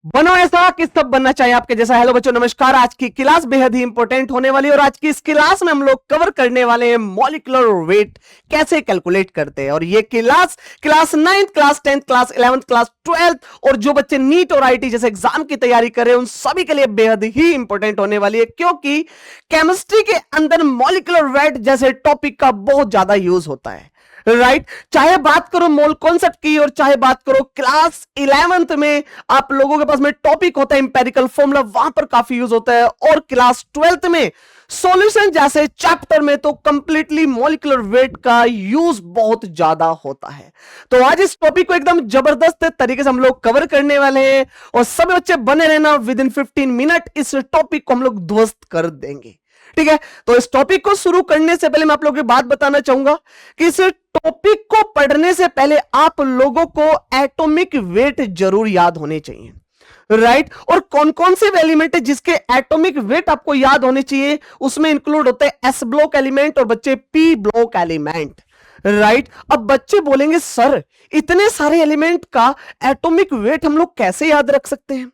बनो ऐसा कि सब बनना चाहिए आपके जैसा। हेलो बच्चों, नमस्कार। आज की क्लास बेहद ही इंपॉर्टेंट होने वाली है और आज की इस क्लास में हम लोग कवर करने वाले हैं मॉलिक्यूलर वेट कैसे कैलकुलेट करते हैं। और ये class 9th, class 10th, class 11th, class 12th और जो बच्चे नीट और आईटी जैसे एग्जाम की तैयारी कर रहे हैं उन सभी के लिए बेहद ही इंपॉर्टेंट होने वाली है, क्योंकि केमिस्ट्री के अंदर मॉलिक्यूलर वेट जैसे टॉपिक का बहुत ज्यादा यूज होता है। राइट चाहे बात करो मोल कॉन्सेप्ट की और चाहे बात करो क्लास 11th में आप लोगों के पास में टॉपिक होता है इंपेरिकल फॉर्मूला, वहां पर काफी यूज होता है। और क्लास 12th में सॉल्यूशन जैसे चैप्टर में तो कंप्लीटली मॉलिक्यूलर वेट का यूज बहुत ज्यादा होता है। तो आज इस टॉपिक को एकदम जबरदस्त तरीके से हम लोग कवर करने वाले हैं और सभी बच्चे बने रहना, विद इन 15 मिनट इस टॉपिक को हम लोग ध्वस्त कर देंगे। ठीक है, तो इस टॉपिक को शुरू करने से पहले मैं आप लोगों की बात बताना चाहूंगा कि इस टॉपिक को पढ़ने से पहले आप लोगों को एटॉमिक वेट जरूर याद होने चाहिए। राइट और कौन कौन से एलिमेंट है जिसके एटॉमिक वेट आपको याद होने चाहिए, उसमें इंक्लूड होते हैं एस ब्लॉक एलिमेंट और बच्चे पी ब्लॉक एलिमेंट। राइट अब बच्चे बोलेंगे सर इतने सारे एलिमेंट का एटॉमिक वेट हम लोग कैसे याद रख सकते हैं।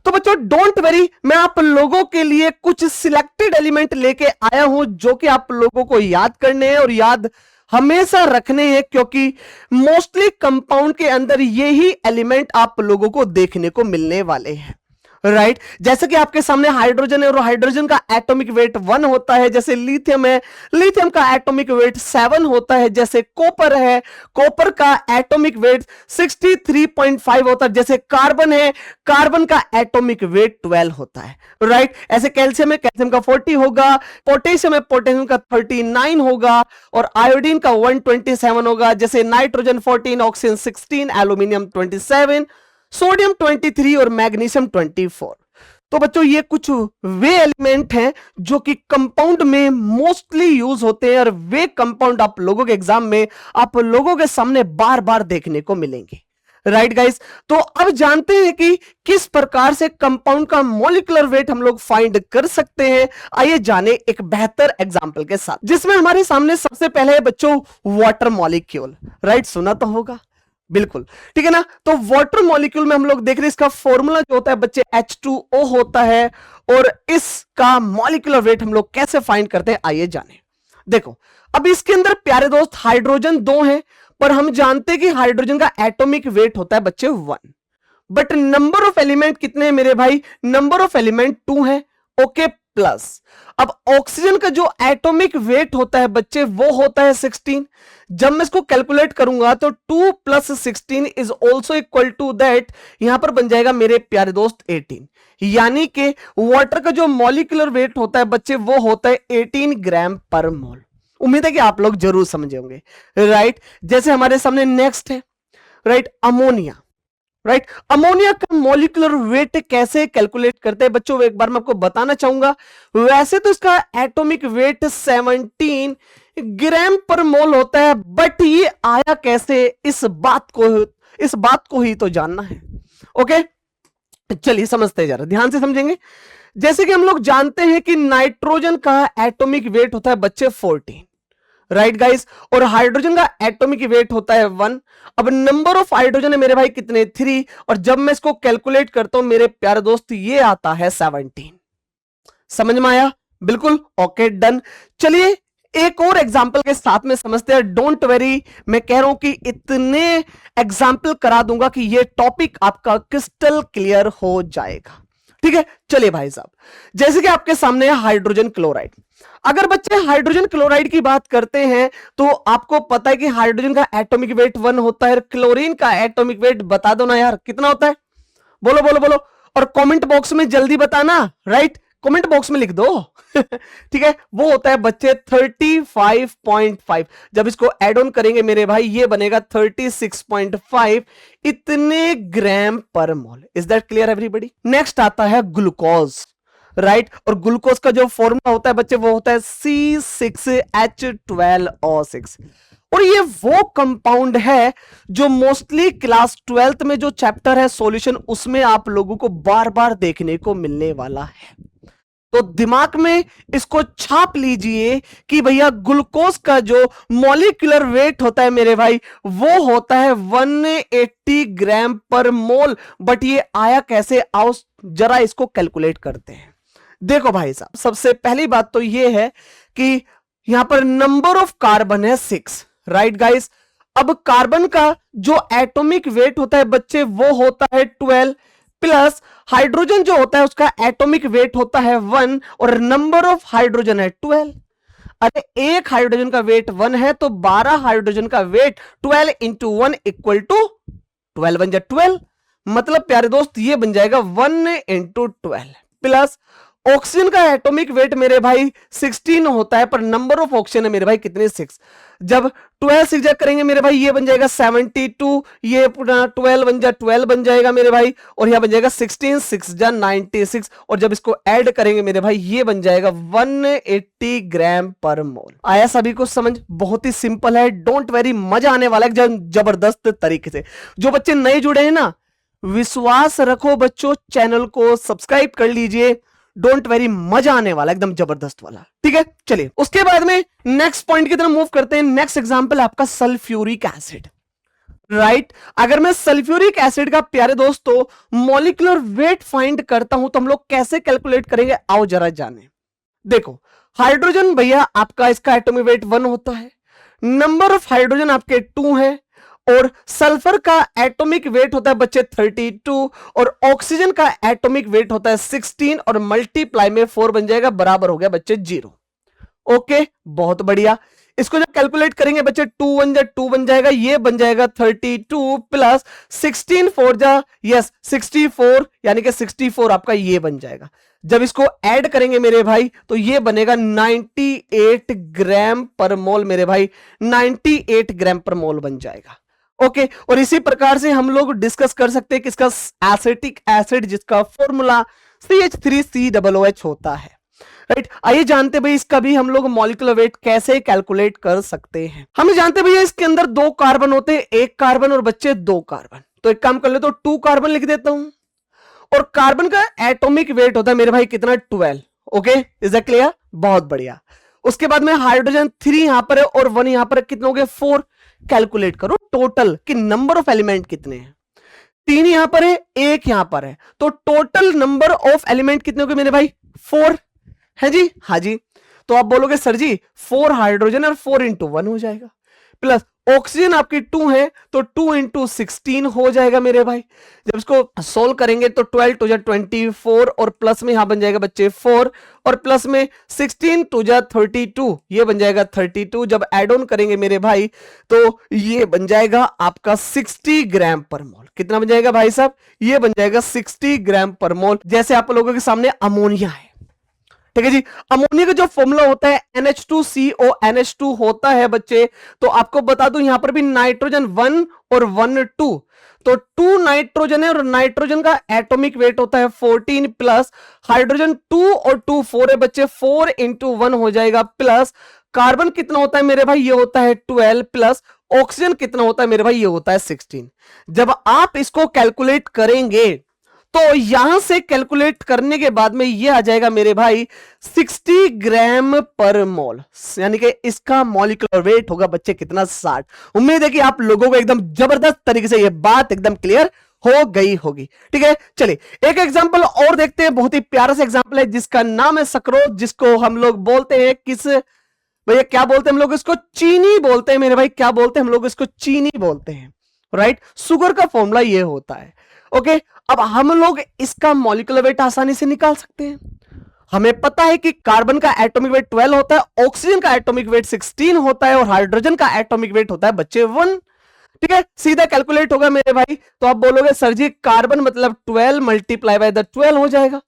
तो बच्चों डोंट वरी, मैं आप लोगों के लिए कुछ सिलेक्टेड एलिमेंट लेके आया हूं जो कि आप लोगों को याद करने हैं और याद हमेशा रखने हैं, क्योंकि मोस्टली कंपाउंड के अंदर यही एलिमेंट आप लोगों को देखने को मिलने वाले हैं। राइट जैसे कि आपके सामने हाइड्रोजन है और हाइड्रोजन का एटॉमिक वेट 1 होता है। जैसे लिथियम है, लिथियम का एटॉमिक वेट 7 होता है। जैसे कॉपर है, कॉपर का एटॉमिक वेट 63.5 होता है। जैसे कार्बन है, कार्बन का एटॉमिक वेट 12 होता है। राइट ऐसे कैल्शियम है, कैल्शियम का 40 होगा। पोटेशियम है, पोटेशियम का 39 होगा और आयोडीन का 127 होगा। जैसे नाइट्रोजन 14, ऑक्सीजन 16, एल्यूमिनियम 27, सोडियम 23 और मैग्नीशियम 24। तो बच्चों ये कुछ वे एलिमेंट हैं जो कि कंपाउंड में मोस्टली यूज होते हैं और वे कंपाउंड आप लोगों के एग्जाम में आप लोगों के सामने बार बार देखने को मिलेंगे। राइट गाइस, तो अब जानते हैं कि किस प्रकार से कंपाउंड का मॉलिक्यूलर वेट हम लोग फाइंड कर सकते हैं। आइए जाने एक बेहतर एग्जांपल के साथ, जिसमें हमारे सामने सबसे पहले है बच्चों वाटर मॉलिक्यूल। राइट सुना तो होगा, बिल्कुल ठीक है ना। तो वाटर मॉलिक्यूल में हम लोग देख रहे हैं इसका फॉर्मूला जो होता है बच्चे H2O होता है और इसका मॉलिक्यूलर वेट हम लोग कैसे फाइंड करते हैं आइए जाने। देखो अब इसके अंदर प्यारे दोस्त हाइड्रोजन 2 है, पर हम जानते हैं कि हाइड्रोजन का एटॉमिक वेट होता है बच्चे 1, बट नंबर ऑफ एलिमेंट कितने हैं मेरे भाई, नंबर ऑफ एलिमेंट 2 है। ओके प्लस अब ऑक्सीजन का जो एटॉमिक वेट होता है बच्चे वो होता है 16। जब मैं इसको कैलकुलेट करूंगा तो 2 + 16 is also equal to that, यहां पर बन जाएगा मेरे प्यारे दोस्त 18। यानी कि वाटर का जो मॉलिक्यूलर वेट होता है बच्चे वो होता है 18 ग्राम पर मोल। उम्मीद है कि आप लोग जरूर समझे होंगे। राइट जैसे हमारे सामने नेक्स्ट है राइट अमोनिया। राइट अमोनिया का मॉलिक्यूलर वेट कैसे कैलकुलेट करते हैं बच्चों, एक बार मैं आपको बताना चाहूंगा। वैसे तो इसका एटॉमिक वेट 17 ग्राम पर मोल होता है, बट ये आया कैसे इस बात को ही तो जानना है। ओके चलिए समझते हैं, जरा ध्यान से समझेंगे। जैसे कि हम लोग जानते हैं कि नाइट्रोजन का एटॉमिक वेट होता है बच्चे 14। राइट गाइस और हाइड्रोजन का एटॉमिक वेट होता है 1। अब नंबर ऑफ हाइड्रोजन है मेरे भाई कितने 3, और जब मैं इसको कैलकुलेट करता हूं मेरे प्यारे दोस्त ये आता है 17। समझ में आया, बिल्कुल ओके डन। चलिए एक और एग्जाम्पल के साथ में समझते हैं। डोंट वेरी, मैं कह रहा हूं कि इतने एग्जाम्पल करा दूंगा कि ये टॉपिक आपका क्रिस्टल क्लियर हो जाएगा। ठीक है चलिए भाई साहब, जैसे कि आपके सामने है हाइड्रोजन क्लोराइड। अगर बच्चे हाइड्रोजन क्लोराइड की बात करते हैं तो आपको पता है कि हाइड्रोजन का एटॉमिक वेट 1 होता है। क्लोरीन का एटॉमिक वेट बता दो ना यार कितना होता है, बोलो बोलो बोलो, और कमेंट बॉक्स में जल्दी बताना। राइट कमेंट बॉक्स में लिख दो ठीक है वो होता है बच्चे 35.5। जब इसको एड ऑन करेंगे मेरे भाई ये बनेगा 36.5 इतने ग्राम पर mole. Is that clear everybody. Next आता है ग्लूकोज। राइट और ग्लूकोज का जो फॉर्मूला होता है बच्चे वो होता है C6H12O6। और ये वो कंपाउंड है जो मोस्टली क्लास 12th में जो चैप्टर है सॉल्यूशन उसमें आप लोगों को बार बार देखने को मिलने वाला है। तो दिमाग में इसको छाप लीजिए कि भैया ग्लूकोज का जो मॉलिक्यूलर वेट होता है मेरे भाई वो होता है 180 ग्राम पर मोल। बट ये आया कैसे, आओ जरा इसको कैलकुलेट करते हैं। देखो भाई साहब, सबसे पहली बात तो ये है कि यहां पर नंबर ऑफ कार्बन है 6, राइट गाइस। अब कार्बन का जो एटॉमिक वेट होता है बच्चे वो होता है 12, प्लस हाइड्रोजन जो होता है उसका एटॉमिक वेट होता है 1 और नंबर ऑफ हाइड्रोजन है 12। अरे एक हाइड्रोजन का वेट 1 है तो 12 हाइड्रोजन का वेट 12 इंटू 1 इक्वल टू 12 बन जाए 12। मतलब प्यारे दोस्त ये बन जाएगा 1 इंटू 12, प्लस ऑक्सीजन का एटॉमिक वेट मेरे भाई 16 होता है पर नंबर ऑफ ऑक्सीजन है मेरे भाई कितने, 6। जब 12 6 जा करेंगे मेरे भाई ये बन जाएगा 72, ये पूरा 12 बन जाए 12 बन जाएगा मेरे भाई, और यहां बन जाएगा 16 6 जा 96, और जब इसको ऐड करेंगे मेरे भाई ये बन जाएगा 180 ग्राम पर मोल। आया सभी को समझ? बहुत ही सिंपल है, डोंट वेरी, मजा आने वाला है जबरदस्त तरीके से। जो बच्चे नए जुड़े हैं ना, विश्वास रखो बच्चों, चैनल को सब्सक्राइब कर लीजिए, डोंट वेरी, मजा आने वाला एकदम जबरदस्त वाला। ठीक है, चलिए उसके बाद में नेक्स्ट पॉइंट की तरफ मूव करते हैं। नेक्स्ट एग्जांपल आपका सल्फ्यूरिक एसिड, राइट। अगर मैं सल्फ्यूरिक एसिड का प्यारे दोस्तों मॉलिक्यूलर वेट फाइंड करता हूं तो हम लोग कैसे कैलकुलेट करेंगे, आओ जरा जाने। देखो हाइड्रोजन भैया आपका इसका एटॉमिक वेट 1 होता है, नंबर ऑफ हाइड्रोजन आपके 2 है, और सल्फर का एटॉमिक वेट होता है बच्चे 32, और ऑक्सीजन का एटॉमिक वेट होता है 16, और मल्टीप्लाई में 4 बन जाएगा, बराबर हो गया बच्चे 0। ओके, बहुत बढ़िया। इसको जब कैलकुलेट करेंगे बच्चे 2 1 जा 2 बन जाएगा, ये बन जाएगा 32 प्लस 16 4 जा यस 64, यानी कि 64 आपका ये बन जाएगा। जब इसको ऐड करेंगे मेरे भाई तो ये बनेगा 98 ग्राम पर मोल मेरे भाई, 98 ग्राम पर मोल बन जाएगा। ओके, और इसी प्रकार से हम लोग डिस्कस कर सकते हैं कि इसका एसिटिक एसिड जिसका फॉर्मूला CH3COOH होता है, राइट। आइए जानते भाई इसका भी हम लोग मॉलिक्यूलर वेट कैसे कैलकुलेट कर सकते हैं। हम जानते भैया इसके अंदर 2 कार्बन होते हैं, 1 कार्बन और बच्चे 2 कार्बन। तो एक काम कर ले, तो 2 कार्बन लिख देता हूं, और कार्बन का एटॉमिक वेट होता है मेरे भाई कितना, 12। Okay, is that clear? बहुत बढ़िया। उसके बाद में हाइड्रोजन 3 यहां पर है और 1 यहां पर, कितने हो गए 4। कैलकुलेट करो टोटल कि नंबर ऑफ एलिमेंट कितने हैं। 3 यहां पर है, 1 यहां पर है, तो टोटल नंबर ऑफ एलिमेंट कितने हो गए मेरे भाई, 4 है जी। हाँ जी, तो आप बोलोगे सर जी 4 हाइड्रोजन और 4 इंटू 1 हो जाएगा, प्लस ऑक्सीजन आपकी 2 है तो 2 इंटू 16 हो जाएगा मेरे भाई। जब इसको सोल्व करेंगे तो 12 टू जा 24, और प्लस में यहां बन जाएगा बच्चे 4, और प्लस में 16 टू जा 32, ये बन जाएगा 32। जब एड ऑन करेंगे मेरे भाई तो ये बन जाएगा आपका 60 ग्राम पर मोल। कितना बन जाएगा भाई साहब, ये बन जाएगा 60 ग्राम पर मोल। जैसे आप लोगों के सामने अमोनिया है, ठीक है जी। अमोनिया का जो फॉर्मूला होता है NH2CO NH2 होता है बच्चे, तो आपको बता दूं यहां पर भी नाइट्रोजन 1 और 1 2, तो 2 नाइट्रोजन है और नाइट्रोजन का एटॉमिक वेट होता है 14, प्लस हाइड्रोजन 2 और 2 4 है बच्चे, 4 इंटू 1 हो जाएगा, प्लस कार्बन कितना होता है मेरे भाई, ये होता है 12, प्लस ऑक्सीजन कितना होता है मेरे भाई, ये होता है 16। जब आप इसको कैलकुलेट करेंगे तो यहां से कैलकुलेट करने के बाद में ये आ जाएगा मेरे भाई 60 ग्राम पर मोल, यानी कि इसका मॉलिक्यूलर वेट होगा बच्चे कितना, 60। उम्मीद है कि आप लोगों को एकदम जबरदस्त तरीके से ये बात एकदम क्लियर हो गई होगी। ठीक है, चलिए एक एग्जांपल और देखते हैं। बहुत ही प्यारा सा एग्जांपल है जिसका नाम है सक्रोज, जिसको हम लोग बोलते हैं किस भैया, क्या बोलते हैं हम लोग इसको, चीनी बोलते हैं मेरे भाई। क्या बोलते हैं हम लोग इसको, चीनी बोलते हैं, राइट। शुगर का फॉर्मूला ये होता है। ओके, अब हम लोग इसका मॉलिक्यूलर वेट आसानी से निकाल सकते हैं। हमें पता है कि कार्बन का एटॉमिक वेट 12 होता है, ऑक्सीजन का एटॉमिक वेट 16 होता है, और हाइड्रोजन का एटॉमिक वेट होता है बच्चे 1। ठीक है, सीधा कैलकुलेट होगा मेरे भाई। तो आप बोलोगे सर जी कार्बन मतलब 12 मल्टीप्लाई बाय द 12 हो जाएगा।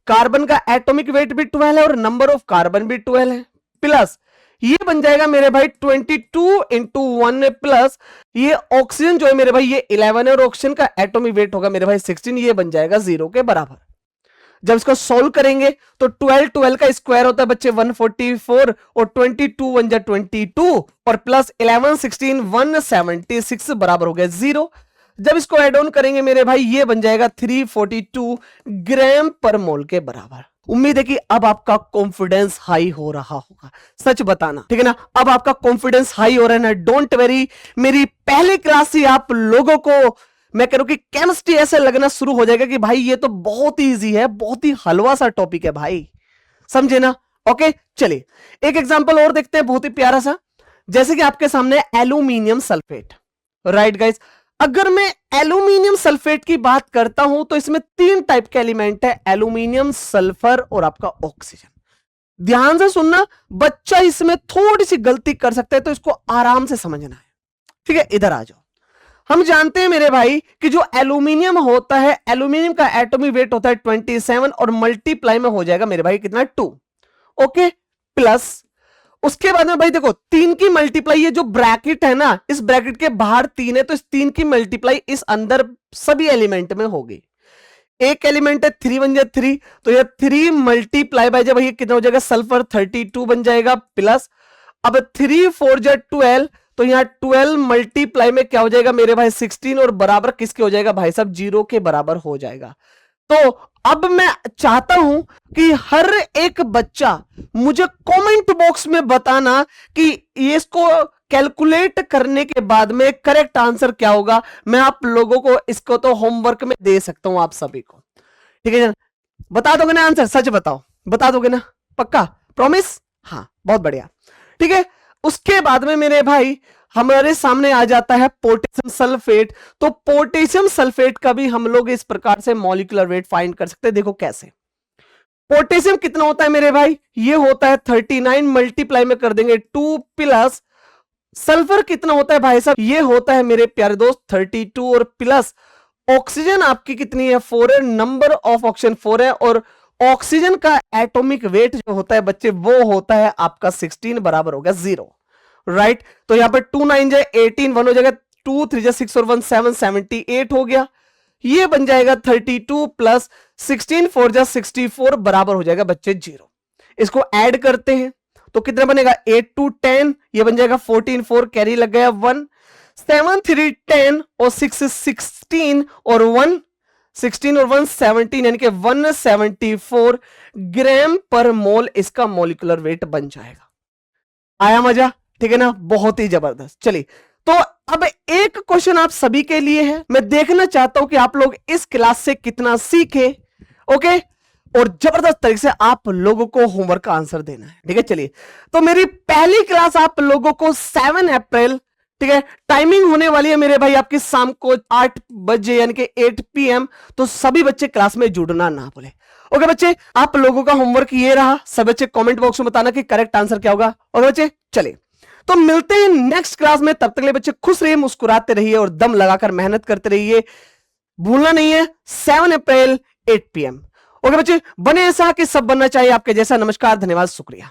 कार्बन का एटॉमिक वेट भी 12 है और नंबर ऑफ कार्बन भी 12 है, प्लस ये बन जाएगा मेरे भाई 22 इंटू 1, प्लस ये ऑक्सीजन जो है मेरे भाई ये 11 है, और ऑक्सीजन का एटॉमिक वेट होगा मेरे भाई 16, ये बन जाएगा 0 के बराबर। जब इसको सॉल्व करेंगे तो 12 का स्क्वायर होता है बच्चे 144, और 22 1 जा 22, और प्लस 11 16 176 बराबर हो गया 0। जब इसको एड ऑन करेंगे मेरे भाई ये बन जाएगा 342 ग्राम पर मोल के बराबर। उम्मीद है कि अब आपका कॉन्फिडेंस हाई हो रहा होगा, सच बताना, ठीक है ना। अब आपका कॉन्फिडेंस हाई हो रहा है ना, डोंट वेरी। मेरी पहली क्लास से आप लोगों को मैं कह रहा हूं कि केमिस्ट्री ऐसे लगना शुरू हो जाएगा कि भाई ये तो बहुत ही इजी है, बहुत ही हलवा सा टॉपिक है भाई, समझे ना। ओके चलिए एक एग्जांपल और देखते हैं, बहुत ही प्यारा सा। जैसे कि आपके सामने एल्यूमिनियम सल्फेट, राइट गाइस। अगर मैं एल्यूमिनियम सल्फेट की बात करता हूं तो इसमें 3 टाइप के एलिमेंट है, एल्यूमिनियम, सल्फर और आपका ऑक्सीजन। ध्यान से सुनना, बच्चा इसमें थोड़ी सी गलती कर सकता है तो इसको आराम से समझना है, ठीक है। इधर आ जाओ। हम जानते हैं मेरे भाई कि जो एल्यूमिनियम होता है, एल्यूमिनियम का एटॉमिक वेट होता है 27 और मल्टीप्लाई में हो जाएगा मेरे भाई कितना 2। ओके प्लस उसके बाद में भाई देखो 3 की मल्टीप्लाई, ये जो ब्रैकेट है ना, इस ब्रैकेट के बाहर 3 है तो इस 3 की मल्टीप्लाई इस अंदर सभी एलिमेंट में होगी। एक एलिमेंट है 3 बन जाए 3, तो ये 3 मल्टीप्लाई बाय जब ये कितना हो जाएगा, सल्फर 32 बन जाएगा प्लस, अब 3 4 जा 12, तो यहां 12 मल्टीप्लाई में क्या हो जाएगा मेरे भाई 16 और बराबर किसके हो जाएगा भाई साहब 0 के बराबर हो जाएगा। तो अब मैं चाहता हूं कि हर एक बच्चा मुझे कमेंट बॉक्स में बताना कि ये इसको कैलकुलेट करने के बाद में करेक्ट आंसर क्या होगा। मैं आप लोगों को इसको तो होमवर्क में दे सकता हूं आप सभी को, ठीक है। बता दोगे ना आंसर, सच बताओ, बता दोगे ना, पक्का, प्रॉमिस? हाँ बहुत बढ़िया, ठीक है। उसके बाद में मेरे भाई हमारे सामने आ जाता है पोटेशियम सल्फेट। तो पोटेशियम सल्फेट का भी हम लोग इस प्रकार से मॉलिक्यूलर वेट फाइंड कर सकते हैं। देखो कैसे, पोटेशियम कितना होता है मेरे भाई, ये होता है 39, मल्टीप्लाई में कर देंगे 2 प्लस सल्फर कितना होता है भाई साहब, ये होता है मेरे प्यारे दोस्त 32 और प्लस ऑक्सीजन आपकी कितनी है 4 है, नंबर ऑफ ऑक्सीजन 4 है और ऑक्सीजन का एटॉमिक वेट जो होता है बच्चे वो होता है आपका 16 बराबर हो गया 0, राइट। तो यहां पे 2 9 जाए 18, 1 हो जाएगा, 2 3 जा 6 और 1 7, 78 हो गया। ये बन जाएगा 32 प्लस 16 4 जा 64 बराबर हो जाएगा बच्चे 0। इसको ऐड करते हैं तो कितना बनेगा 8 2 10, ये बन जाएगा 14 4 कैरी लग गया 1, 7 3 10 और 6 16 और 1 16 और 1 17, यानी कि 174 ग्राम पर मोल इसका मॉलिक्यूलर वेट बन जाएगा। आया मजा, ठीक है ना, बहुत ही जबरदस्त। चलिए तो अब एक क्वेश्चन आप सभी के लिए है, मैं देखना चाहता हूं कि आप लोग इस क्लास से कितना सीखे, ओके, और जबरदस्त तरीके से आप लोगों को होमवर्क का आंसर देना है, ठीक है। चलिए तो मेरी पहली क्लास आप लोगों को 7 अप्रैल, ठीक है, टाइमिंग होने वाली है मेरे भाई आपकी शाम को 8 बजे यानी कि 8 PM। तो सभी बच्चे क्लास में जुड़ना ना भूले, ओके बच्चे। आप लोगों का होमवर्क ये रहा, सब बच्चे कमेंट बॉक्स में बताना कि करेक्ट आंसर क्या होगा, ओके बच्चे। चलिए तो मिलते हैं नेक्स्ट क्लास में, तब तक के लिए बच्चे खुश रहिए, मुस्कुराते रहिए और दम लगाकर मेहनत करते रहिए। भूलना नहीं है 7 अप्रैल 8 PM, ओके बच्चे। बने ऐसा कि सब बनना चाहिए आपके जैसा। नमस्कार, धन्यवाद, शुक्रिया।